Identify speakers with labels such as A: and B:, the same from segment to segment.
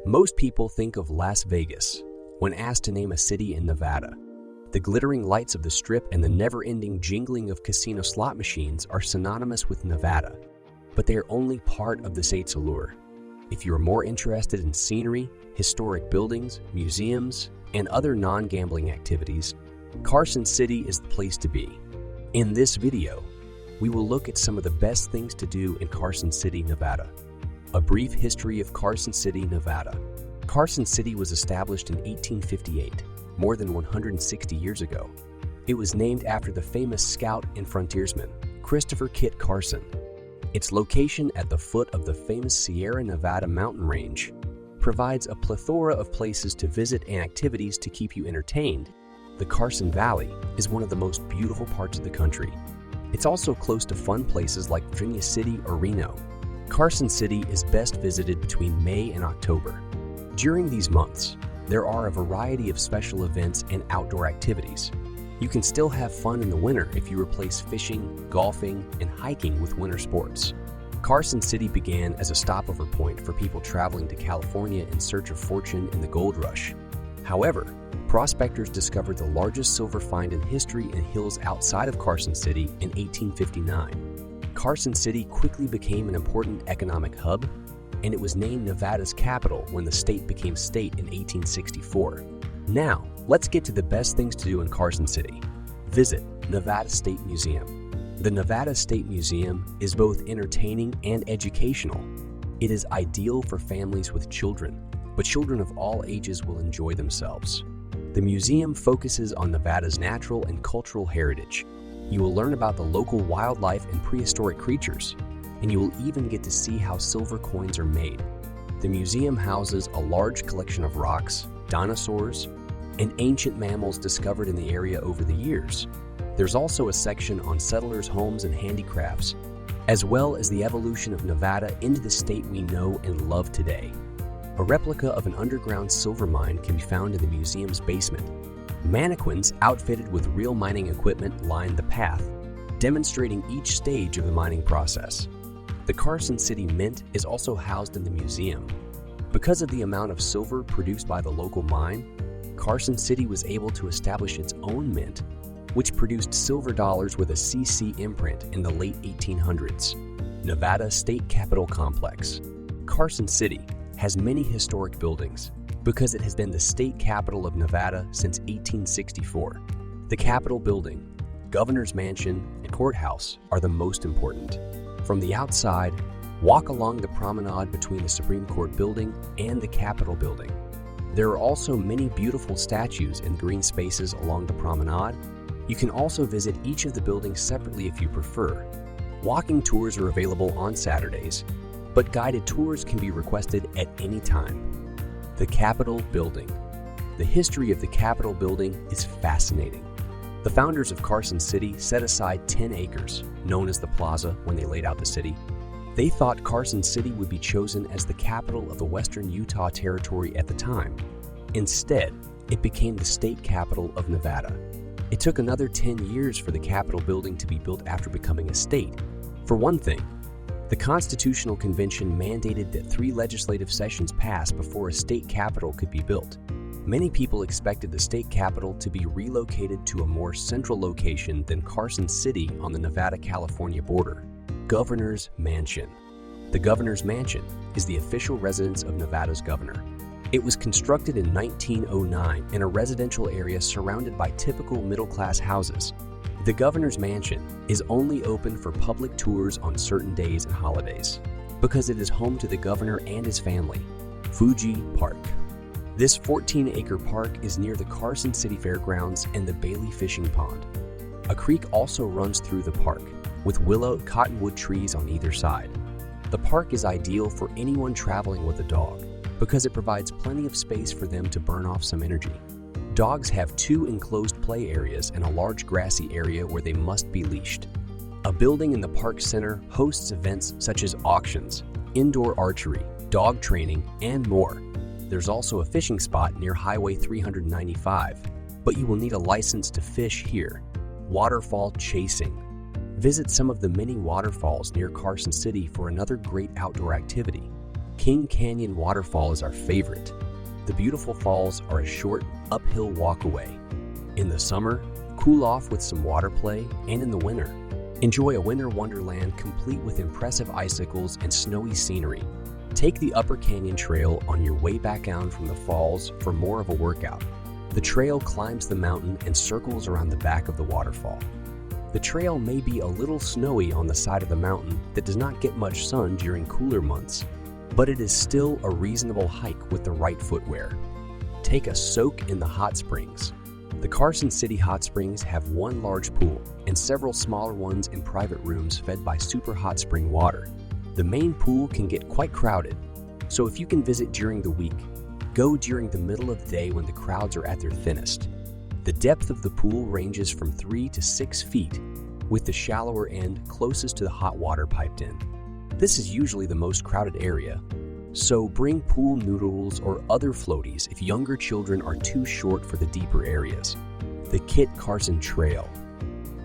A: Most people think of Las Vegas when asked to name a city in Nevada. The glittering lights of the Strip and the never-ending jingling of casino slot machines are synonymous with Nevada, but they are only part of the state's allure. If you are more interested in scenery, historic buildings, museums, and other non-gambling activities, Carson City is the place to be. In this video, we will look at some of the best things to do in Carson City, Nevada. A brief history of Carson City, Nevada. Carson City was established in 1858, more than 160 years ago. It was named after the famous scout and frontiersman, Christopher Kit Carson. Its location at the foot of the famous Sierra Nevada mountain range provides a plethora of places to visit and activities to keep you entertained. The Carson Valley is one of the most beautiful parts of the country. It's also close to fun places like Virginia City or Reno. Carson City is best visited between May and October. During these months, there are a variety of special events and outdoor activities. You can still have fun in the winter if you replace fishing, golfing, and hiking with winter sports. Carson City began as a stopover point for people traveling to California in search of fortune in the gold rush. However, prospectors discovered the largest silver find in history in hills outside of Carson City in 1859. Carson City quickly became an important economic hub, and it was named Nevada's capital when the state became state in 1864. Now, let's get to the best things to do in Carson City. Visit Nevada State Museum. The Nevada State Museum is both entertaining and educational. It is ideal for families with children, but children of all ages will enjoy themselves. The museum focuses on Nevada's natural and cultural heritage. You will learn about the local wildlife and prehistoric creatures, and you will even get to see how silver coins are made. The museum houses a large collection of rocks, dinosaurs, and ancient mammals discovered in the area over the years. There's also a section on settlers' homes and handicrafts, as well as the evolution of Nevada into the state we know and love today. A replica of an underground silver mine can be found in the museum's basement. Mannequins outfitted with real mining equipment line the path, demonstrating each stage of the mining process. The Carson City Mint is also housed in the museum. Because of the amount of silver produced by the local mine, Carson City was able to establish its own mint, which produced silver dollars with a CC imprint in the late 1800s. Nevada State Capitol Complex. Carson City has many historic buildings because it has been the state capital of Nevada since 1864. The Capitol Building, Governor's Mansion, and Courthouse are the most important. From the outside, walk along the promenade between the Supreme Court Building and the Capitol Building. There are also many beautiful statues and green spaces along the promenade. You can also visit each of the buildings separately if you prefer. Walking tours are available on Saturdays, but guided tours can be requested at any time. The Capitol Building. The history of the Capitol Building is fascinating. The founders of Carson City set aside 10 acres, known as the Plaza, when they laid out the city. They thought Carson City would be chosen as the capital of the Western Utah Territory at the time. Instead, it became the state capital of Nevada. It took another 10 years for the Capitol Building to be built after becoming a state. For one thing, the Constitutional Convention mandated that 3 legislative sessions pass before a state capitol could be built. Many people expected the state capitol to be relocated to a more central location than Carson City on the Nevada-California border. Governor's Mansion. The Governor's Mansion is the official residence of Nevada's governor. It was constructed in 1909 in a residential area surrounded by typical middle-class houses. The Governor's Mansion is only open for public tours on certain days and holidays because it is home to the governor and his family. Fuji Park. This 14-acre park is near the Carson City Fairgrounds and the Bailey Fishing Pond. A creek also runs through the park, with willow and cottonwood trees on either side. The park is ideal for anyone traveling with a dog because it provides plenty of space for them to burn off some energy. Dogs have 2 enclosed play areas and a large grassy area where they must be leashed. A building in the park center hosts events such as auctions, indoor archery, dog training, and more. There's also a fishing spot near Highway 395, but you will need a license to fish here. Waterfall chasing. Visit some of the many waterfalls near Carson City for another great outdoor activity. King Canyon Waterfall is our favorite. The beautiful falls are a short, uphill walk away. In the summer, cool off with some water play, and in the winter, enjoy a winter wonderland complete with impressive icicles and snowy scenery. Take the Upper Canyon Trail on your way back down from the falls for more of a workout. The trail climbs the mountain and circles around the back of the waterfall. The trail may be a little snowy on the side of the mountain that does not get much sun during cooler months, but it is still a reasonable hike with the right footwear. Take a soak in the hot springs. The Carson City hot springs have one large pool and several smaller ones in private rooms fed by super hot spring water. The main pool can get quite crowded, so if you can visit during the week, go during the middle of the day when the crowds are at their thinnest. The depth of the pool ranges from 3 to 6 feet, with the shallower end closest to the hot water piped in. This is usually the most crowded area, so bring pool noodles or other floaties if younger children are too short for the deeper areas. The Kit Carson Trail.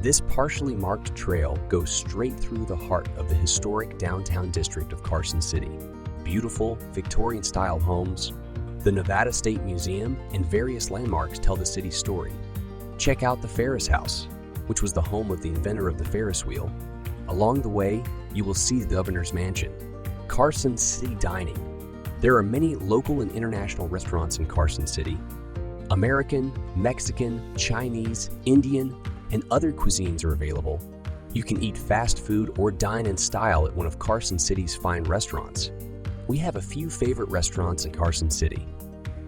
A: This partially marked trail goes straight through the heart of the historic downtown district of Carson City. Beautiful Victorian-style homes, the Nevada State Museum, and various landmarks tell the city's story. Check out the Ferris House, which was the home of the inventor of the Ferris wheel. Along the way, you will see the governor's mansion. Carson City Dining. There are many local and international restaurants in Carson City. American, Mexican, Chinese, Indian, and other cuisines are available. You can eat fast food or dine in style at one of Carson City's fine restaurants. We have a few favorite restaurants in Carson City.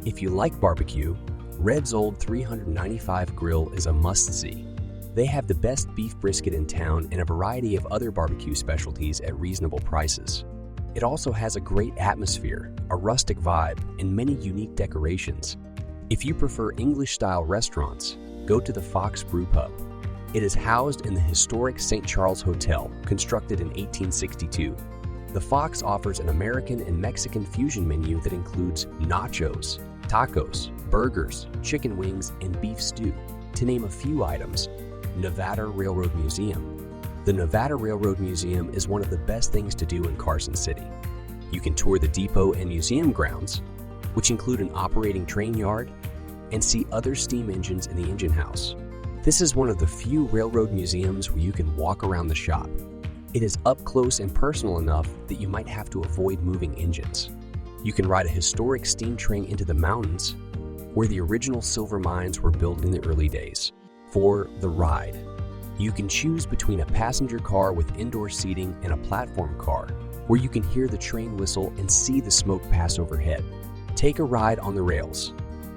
A: If you like barbecue, Red's Old 395 Grill is a must-see. They have the best beef brisket in town and a variety of other barbecue specialties at reasonable prices. It also has a great atmosphere, a rustic vibe, and many unique decorations. If you prefer English-style restaurants, go to the Fox Brew Pub. It is housed in the historic St. Charles Hotel, constructed in 1862. The Fox offers an American and Mexican fusion menu that includes nachos, tacos, burgers, chicken wings, and beef stew, to name a few items. Nevada Railroad Museum. The Nevada Railroad Museum is one of the best things to do in Carson City. You can tour the depot and museum grounds, which include an operating train yard, and see other steam engines in the engine house. This is one of the few railroad museums where you can walk around the shop. It is up close and personal enough that you might have to avoid moving engines. You can ride a historic steam train into the mountains, where the original silver mines were built in the early days. For the ride, you can choose between a passenger car with indoor seating and a platform car, where you can hear the train whistle and see the smoke pass overhead. Take a ride on the rails.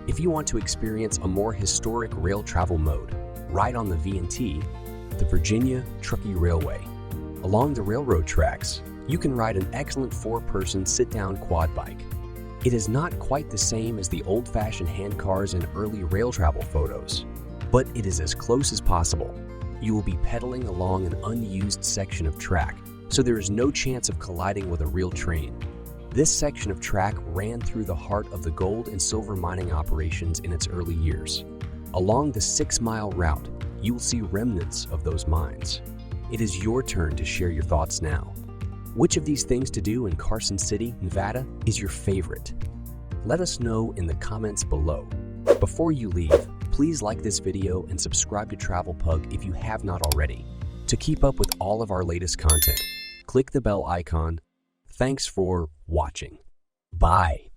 A: If you want to experience a more historic rail travel mode, ride on the V&T, the Virginia Truckee Railway. Along the railroad tracks, you can ride an excellent 4-person sit-down quad bike. It is not quite the same as the old-fashioned hand cars in early rail travel photos, but it is as close as possible. You will be pedaling along an unused section of track, so there is no chance of colliding with a real train. This section of track ran through the heart of the gold and silver mining operations in its early years. Along the 6-mile route, you will see remnants of those mines. It is your turn to share your thoughts now. Which of these things to do in Carson City, Nevada, is your favorite? Let us know in the comments below. Before you leave, please like this video and subscribe to Travel Pug if you have not already. To keep up with all of our latest content, click the bell icon. Thanks for watching. Bye.